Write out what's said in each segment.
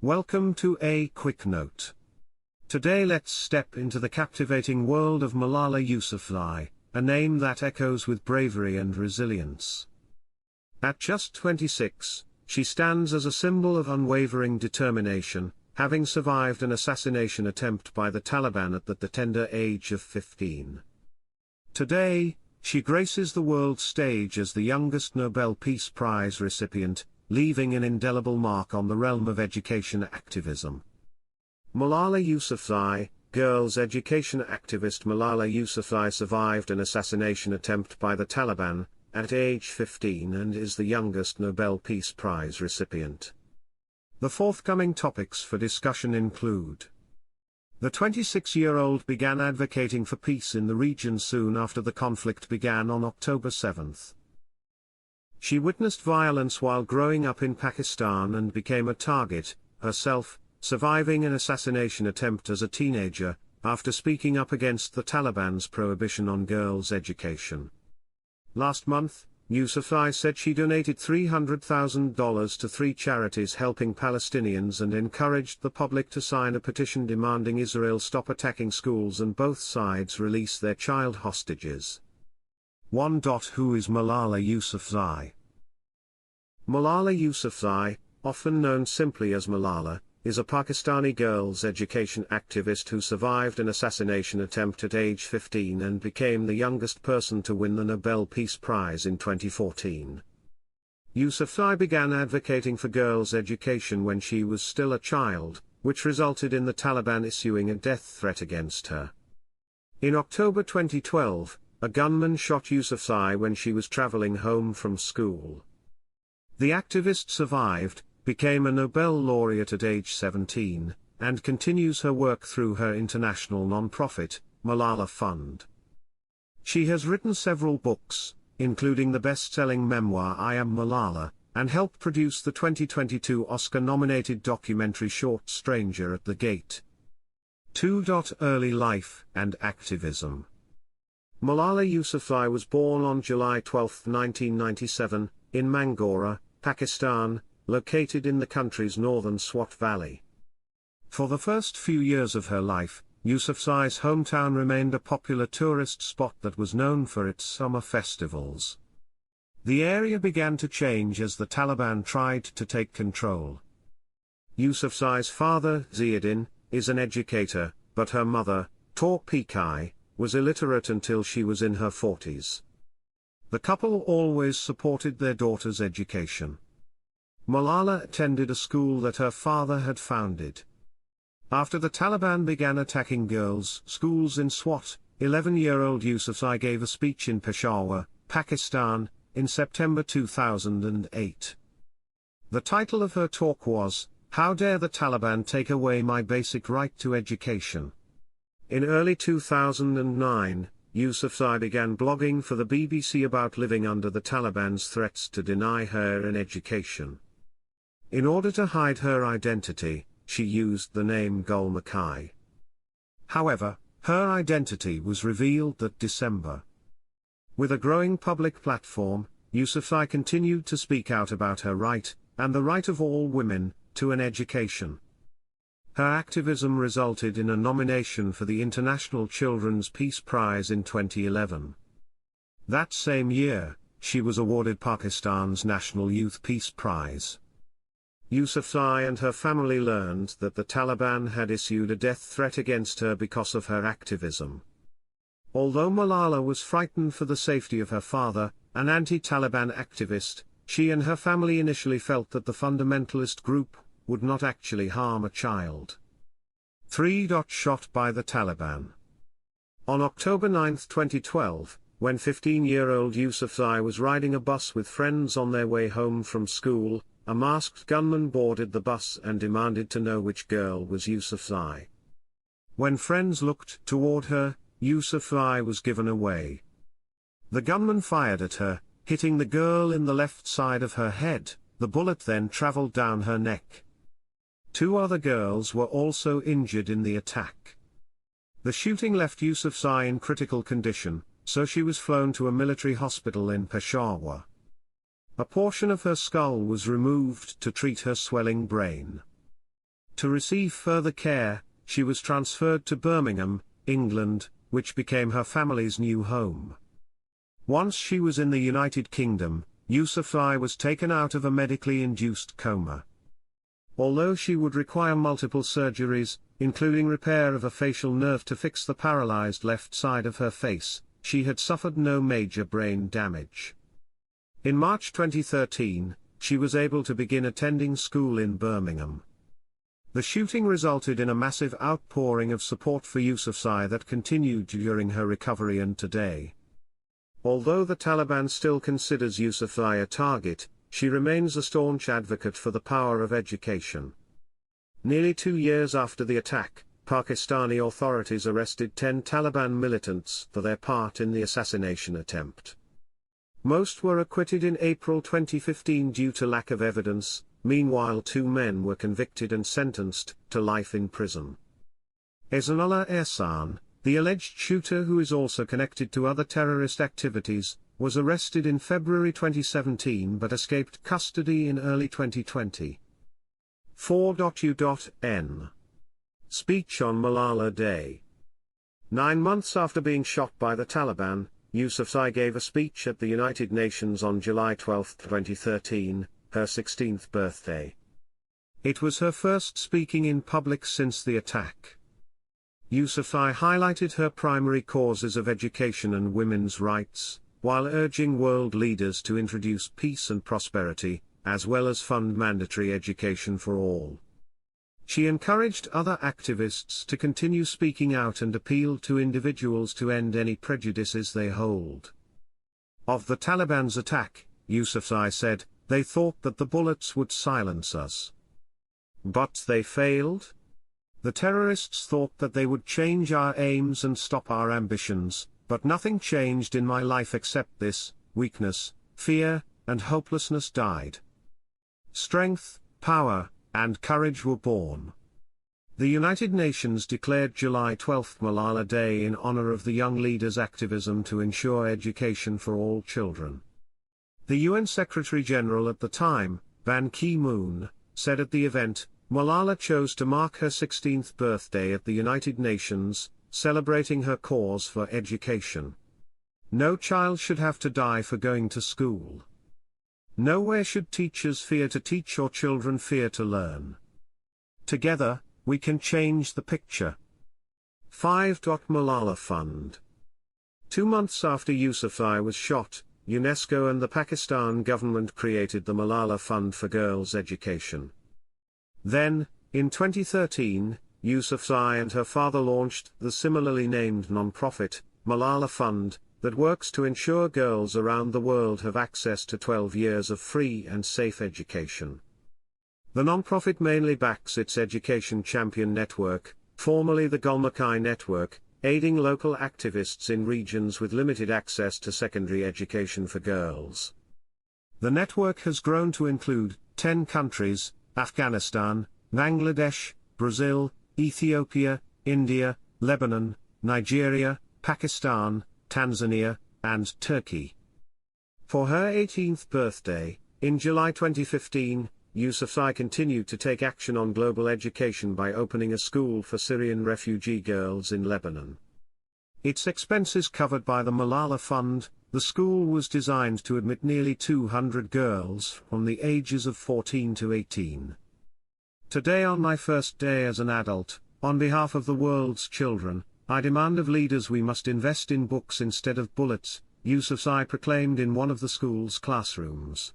Welcome to a quick note. Today let's step into the captivating world of Malala Yousafzai, a name that echoes with bravery and resilience. At just 26, she stands as a symbol of unwavering determination, having survived an assassination attempt by the Taliban at the tender age of 15. Today, she graces the world stage as the youngest Nobel Peace Prize recipient, leaving an indelible mark on the realm of education activism. Malala Yousafzai, girls' education activist Malala Yousafzai survived an assassination attempt by the Taliban, at age 15 and is the youngest Nobel Peace Prize recipient. The forthcoming topics for discussion include: the 26-year-old began advocating for peace in the region soon after the conflict began on October 7. She witnessed violence while growing up in Pakistan and became a target, herself, surviving an assassination attempt as a teenager, after speaking up against the Taliban's prohibition on girls' education. Last month, Yousafzai said she donated $300,000 to 3 charities helping Palestinians and encouraged the public to sign a petition demanding Israel stop attacking schools and both sides release their child hostages. 1. Who is Malala Yousafzai? Malala Yousafzai, often known simply as Malala, is a Pakistani girls' education activist who survived an assassination attempt at age 15 and became the youngest person to win the Nobel Peace Prize in 2014. Yousafzai began advocating for girls' education when she was still a child, which resulted in the Taliban issuing a death threat against her. In October 2012, a gunman shot Yousafzai when she was traveling home from school. The activist survived, became a Nobel laureate at age 17, and continues her work through her international non-profit, Malala Fund. She has written several books, including the best-selling memoir I Am Malala, and helped produce the 2022 Oscar-nominated documentary short Stranger at the Gate. 2. Early life and activism. Malala Yousafzai was born on July 12, 1997, in Mangora, Pakistan, located in the country's northern Swat Valley. For the first few years of her life, Yousafzai's hometown remained a popular tourist spot that was known for its summer festivals. The area began to change as the Taliban tried to take control. Yousafzai's father, Ziauddin, is an educator, but her mother, Torpikai, was illiterate until she was in her 40s. The couple always supported their daughter's education. Malala attended a school that her father had founded. After the Taliban began attacking girls' schools in Swat, 11-year-old Yousafzai gave a speech in Peshawar, Pakistan, in September 2008. The title of her talk was, "How Dare the Taliban Take Away My Basic Right to Education?" In early 2009, Yousafzai began blogging for the BBC about living under the Taliban's threats to deny her an education. In order to hide her identity, she used the name Gul Makai. However, her identity was revealed that December. With a growing public platform, Yousafzai continued to speak out about her right, and the right of all women, to an education. Her activism resulted in a nomination for the International Children's Peace Prize in 2011. That same year, she was awarded Pakistan's National Youth Peace Prize. Yousafzai and her family learned that the Taliban had issued a death threat against her because of her activism. Although Malala was frightened for the safety of her father, an anti-Taliban activist, she and her family initially felt that the fundamentalist group would not actually harm a child. 3. Shot by the Taliban. On October 9, 2012, when 15-year-old Yousafzai was riding a bus with friends on their way home from school, a masked gunman boarded the bus and demanded to know which girl was Yousafzai. When friends looked toward her, Yousafzai was given away. The gunman fired at her, hitting the girl in the left side of her head. The bullet then traveled down her neck. 2 other girls were also injured in the attack. The shooting left Yousafzai in critical condition, so she was flown to a military hospital in Peshawar. A portion of her skull was removed to treat her swelling brain. To receive further care, she was transferred to Birmingham, England, which became her family's new home. Once she was in the United Kingdom, Yousafzai was taken out of a medically induced coma. Although she would require multiple surgeries, including repair of a facial nerve to fix the paralyzed left side of her face, she had suffered no major brain damage. In March 2013, she was able to begin attending school in Birmingham. The shooting resulted in a massive outpouring of support for Yousafzai that continued during her recovery and today. Although the Taliban still considers Yousafzai a target, she remains a staunch advocate for the power of education. Nearly 2 years after the attack, Pakistani authorities arrested 10 Taliban militants for their part in the assassination attempt. Most were acquitted in April 2015 due to lack of evidence. Meanwhile, 2 men were convicted and sentenced to life in prison. Ehsanullah Ehsan, the alleged shooter who is also connected to other terrorist activities, was arrested in February 2017 but escaped custody in early 2020. 4.U.N. Speech on Malala Day. 9 months after being shot by the Taliban, Yousafzai gave a speech at the United Nations on July 12, 2013, her 16th birthday. It was her first speaking in public since the attack. Yousafzai highlighted her primary causes of education and women's rights, while urging world leaders to introduce peace and prosperity, as well as fund mandatory education for all. She encouraged other activists to continue speaking out and appealed to individuals to end any prejudices they hold. Of the Taliban's attack, Yousafzai said, "They thought that the bullets would silence us. But they failed. The terrorists thought that they would change our aims and stop our ambitions, but nothing changed in my life except this: weakness, fear, and hopelessness died. Strength, power, and courage were born." The United Nations declared July 12 Malala Day in honor of the young leader's activism to ensure education for all children. The UN Secretary-General at the time, Ban Ki-moon, said at the event, Malala chose to mark her 16th birthday at the United Nations, celebrating her cause for education. No child should have to die for going to school. Nowhere should teachers fear to teach or children fear to learn. Together, we can change the picture. 5. Malala Fund. 2 months after Yousafzai was shot, UNESCO and the Pakistan government created the Malala Fund for Girls' Education. Then, in 2013, Yousafzai and her father launched the similarly named non-profit, Malala Fund, that works to ensure girls around the world have access to 12 years of free and safe education. The non-profit mainly backs its Education Champion Network, formerly the Gulmakhai Network, aiding local activists in regions with limited access to secondary education for girls. The network has grown to include 10 countries: Afghanistan, Bangladesh, Brazil, Ethiopia, India, Lebanon, Nigeria, Pakistan, Tanzania, and Turkey. For her 18th birthday, in July 2015, Yousafzai continued to take action on global education by opening a school for Syrian refugee girls in Lebanon. Its expenses covered by the Malala Fund, the school was designed to admit nearly 200 girls from the ages of 14 to 18. Today, on my first day as an adult, on behalf of the world's children, I demand of leaders we must invest in books instead of bullets, Yousafzai proclaimed in one of the school's classrooms.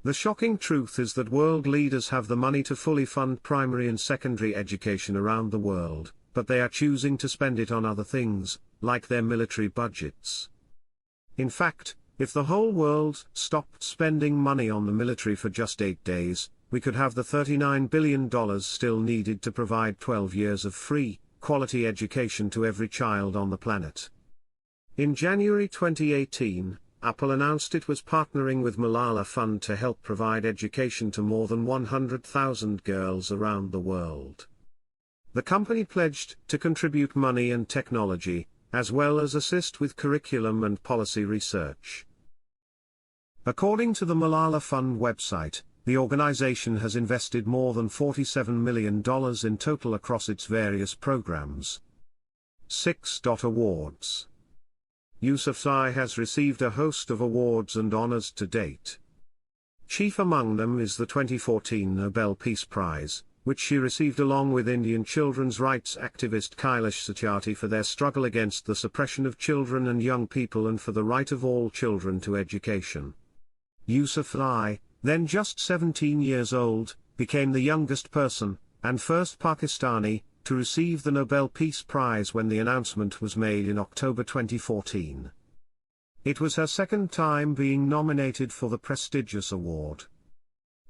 The shocking truth is that world leaders have the money to fully fund primary and secondary education around the world, but they are choosing to spend it on other things, like their military budgets. In fact, if the whole world stopped spending money on the military for just 8 days, we could have the $39 billion still needed to provide 12 years of free, quality education to every child on the planet. In January 2018, Apple announced it was partnering with Malala Fund to help provide education to more than 100,000 girls around the world. The company pledged to contribute money and technology, as well as assist with curriculum and policy research. According to the Malala Fund website, the organization has invested more than $47 million in total across its various programs. 6. Awards. Yousafzai has received a host of awards and honors to date. Chief among them is the 2014 Nobel Peace Prize, which she received along with Indian children's rights activist Kailash Satyarthi for their struggle against the suppression of children and young people and for the right of all children to education. Yousafzai, then just 17 years old, became the youngest person, and first Pakistani, to receive the Nobel Peace Prize when the announcement was made in October 2014. It was her second time being nominated for the prestigious award.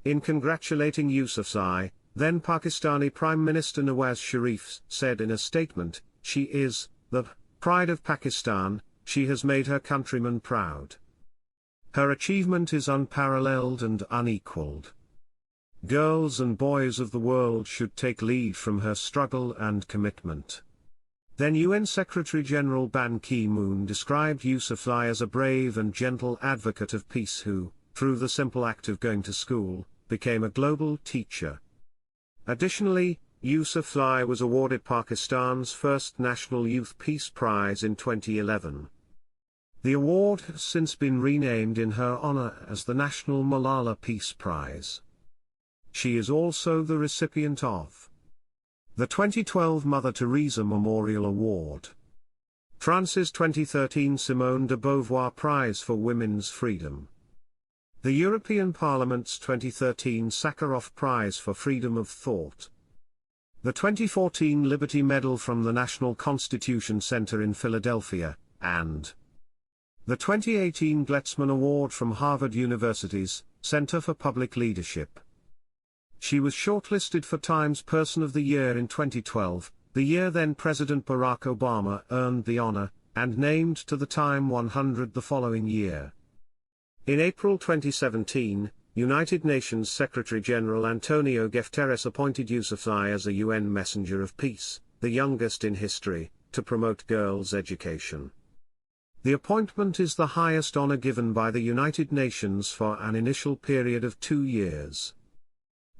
In congratulating Yousafzai, then Pakistani Prime Minister Nawaz Sharif said in a statement, "She is the pride of Pakistan, she has made her countrymen proud. Her achievement is unparalleled and unequaled. Girls and boys of the world should take lead from her struggle and commitment." Then UN Secretary-General Ban Ki-moon described Yousafzai as a brave and gentle advocate of peace who, through the simple act of going to school, became a global teacher. Additionally, Yousafzai was awarded Pakistan's first National Youth Peace Prize in 2011. The award has since been renamed in her honor as the National Malala Peace Prize. She is also the recipient of the 2012 Mother Teresa Memorial Award, France's 2013 Simone de Beauvoir Prize for Women's Freedom, the European Parliament's 2013 Sakharov Prize for Freedom of Thought, the 2014 Liberty Medal from the National Constitution Center in Philadelphia, and the 2018 Gletzman Award from Harvard University's Center for Public Leadership. She was shortlisted for Time's Person of the Year in 2012, the year then President Barack Obama earned the honor, and named to the Time 100 the following year. In April 2017, United Nations Secretary-General Antonio Guterres appointed Yousafzai as a UN Messenger of Peace, the youngest in history, to promote girls' education. The appointment is the highest honor given by the United Nations for an initial period of 2 years.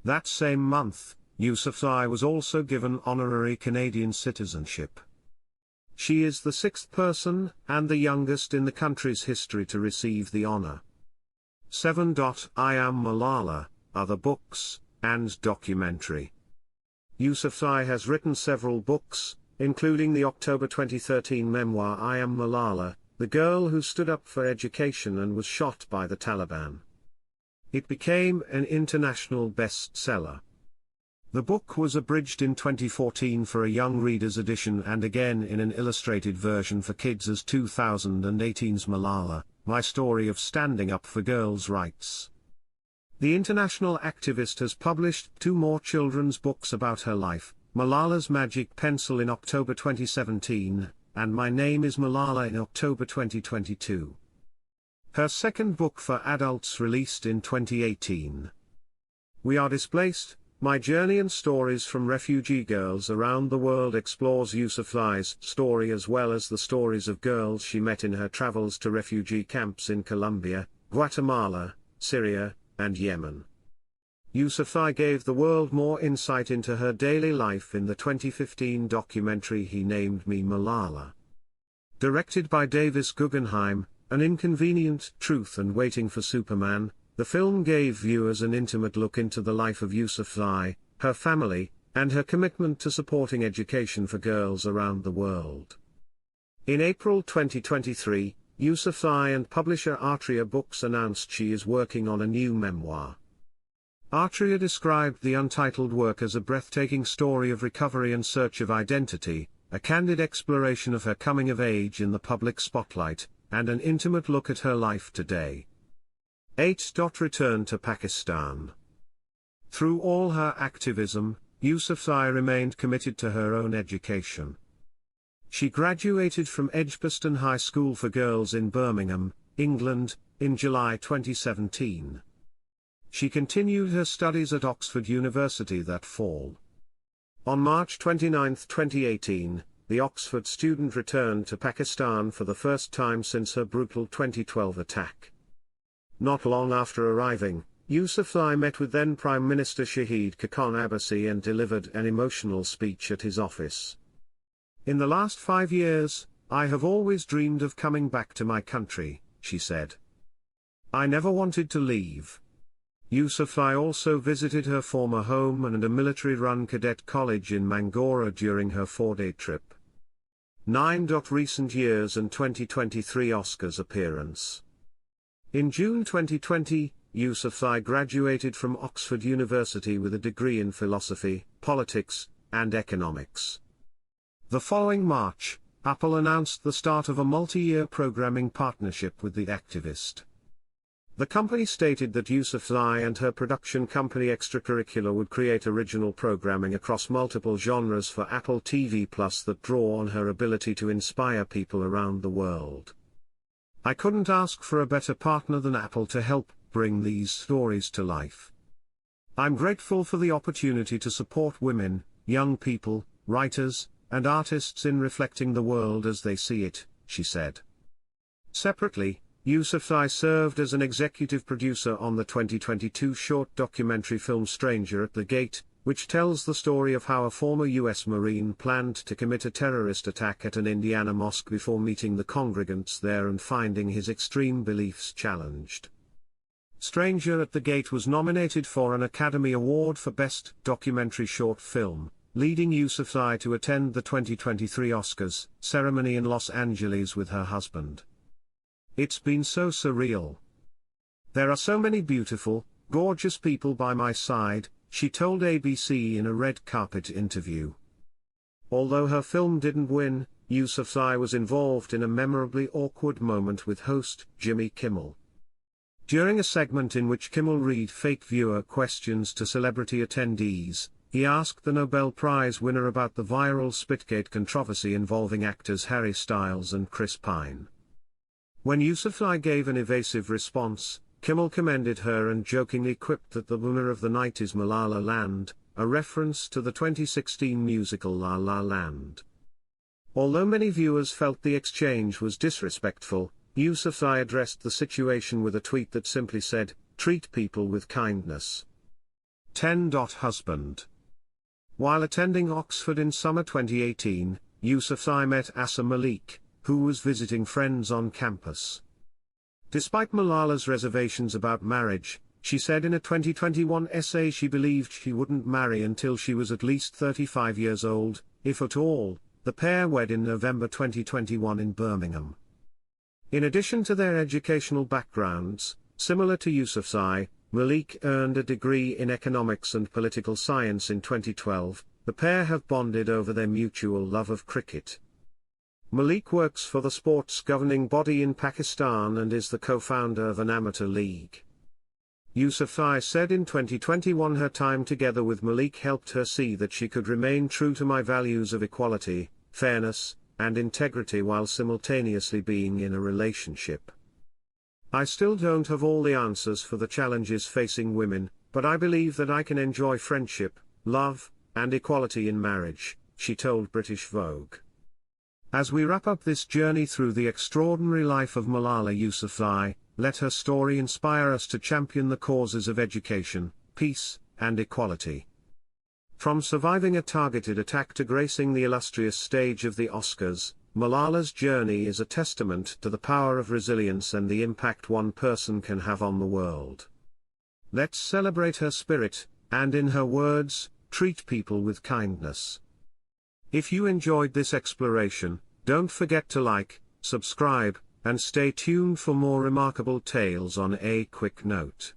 That same month, Yousafzai was also given honorary Canadian citizenship. She is the 6th person, and the youngest in the country's history to receive the honor. 7. I Am Malala, Other Books, and Documentary. Yousafzai has written several books, including the October 2013 memoir I Am Malala, the girl who stood up for education and was shot by the Taliban. It became an international bestseller. The book was abridged in 2014 for a young reader's edition and again in an illustrated version for kids as 2018's Malala, My Story of Standing Up for Girls' Rights. The international activist has published 2 more children's books about her life, Malala's Magic Pencil in October 2017, and My Name is Malala in October 2022. Her second book for adults released in 2018. We Are Displaced, My Journey and Stories from Refugee Girls Around the World explores Yousafzai's story as well as the stories of girls she met in her travels to refugee camps in Colombia, Guatemala, Syria, and Yemen. Yousafzai gave the world more insight into her daily life in the 2015 documentary He Named Me Malala. Directed by Davis Guggenheim, An Inconvenient Truth and Waiting for Superman, the film gave viewers an intimate look into the life of Yousafzai, her family, and her commitment to supporting education for girls around the world. In April 2023, Yousafzai and publisher Atria Books announced she is working on a new memoir. Atria described the untitled work as a breathtaking story of recovery and search of identity, a candid exploration of her coming of age in the public spotlight, and an intimate look at her life today. 8. Return to Pakistan. Through all her activism, Yousafzai remained committed to her own education. She graduated from Edgbaston High School for Girls in Birmingham, England, in July 2017. She continued her studies at Oxford University that fall. On March 29, 2018, the Oxford student returned to Pakistan for the first time since her brutal 2012 attack. Not long after arriving, Yousafzai met with then Prime Minister Shahid Khaqan Abbasi and delivered an emotional speech at his office. "In the last 5 years, I have always dreamed of coming back to my country," she said. "I never wanted to leave." Yousafzai also visited her former home and a military-run cadet college in Mangora during her 4-day trip. 9. Recent years and 2023 Oscars appearance. In June 2020, Yousafzai graduated from Oxford University with a degree in philosophy, politics, and economics. The following March, Apple announced the start of a multi-year programming partnership with the activist. The company stated that Yousafzai and her production company Extracurricular would create original programming across multiple genres for Apple TV Plus that draw on her ability to inspire people around the world. "I couldn't ask for a better partner than Apple to help bring these stories to life. I'm grateful for the opportunity to support women, young people, writers, and artists in reflecting the world as they see it," she said. Separately, Yousafzai served as an executive producer on the 2022 short documentary film Stranger at the Gate, which tells the story of how a former U.S. Marine planned to commit a terrorist attack at an Indiana mosque before meeting the congregants there and finding his extreme beliefs challenged. Stranger at the Gate was nominated for an Academy Award for Best Documentary Short Film, leading Yousafzai to attend the 2023 Oscars ceremony in Los Angeles with her husband. "It's been so surreal. There are so many beautiful, gorgeous people by my side," she told ABC in a red carpet interview. Although her film didn't win, Yousafzai was involved in a memorably awkward moment with host Jimmy Kimmel. During a segment in which Kimmel read fake viewer questions to celebrity attendees, he asked the Nobel Prize winner about the viral Spitgate controversy involving actors Harry Styles and Chris Pine. When Yousafzai gave an evasive response, Kimmel commended her and jokingly quipped that the winner of the night is Malala Land, a reference to the 2016 musical La La Land. Although many viewers felt the exchange was disrespectful, Yousafzai addressed the situation with a tweet that simply said, "Treat people with kindness." 10. Husband. While attending Oxford in summer 2018, Yousafzai met Asa Malik, who was visiting friends on campus. Despite Malala's reservations about marriage, she said in a 2021 essay she believed she wouldn't marry until she was at least 35 years old, if at all. The pair wed in November 2021 in Birmingham. In addition to their educational backgrounds, similar to Yousafzai, Malik earned a degree in economics and political science in 2012. The pair have bonded over their mutual love of cricket. Malik works for the sports governing body in Pakistan and is the co-founder of an amateur league. Yousafzai said in 2021 her time together with Malik helped her see that she could remain true to my values of equality, fairness, and integrity while simultaneously being in a relationship. "I still don't have all the answers for the challenges facing women, but I believe that I can enjoy friendship, love, and equality in marriage," she told British Vogue. As we wrap up this journey through the extraordinary life of Malala Yousafzai, let her story inspire us to champion the causes of education, peace, and equality. From surviving a targeted attack to gracing the illustrious stage of the Oscars, Malala's journey is a testament to the power of resilience and the impact one person can have on the world. Let's celebrate her spirit, and in her words, treat people with kindness. If you enjoyed this exploration, don't forget to like, subscribe, and stay tuned for more remarkable tales on A Quick Note.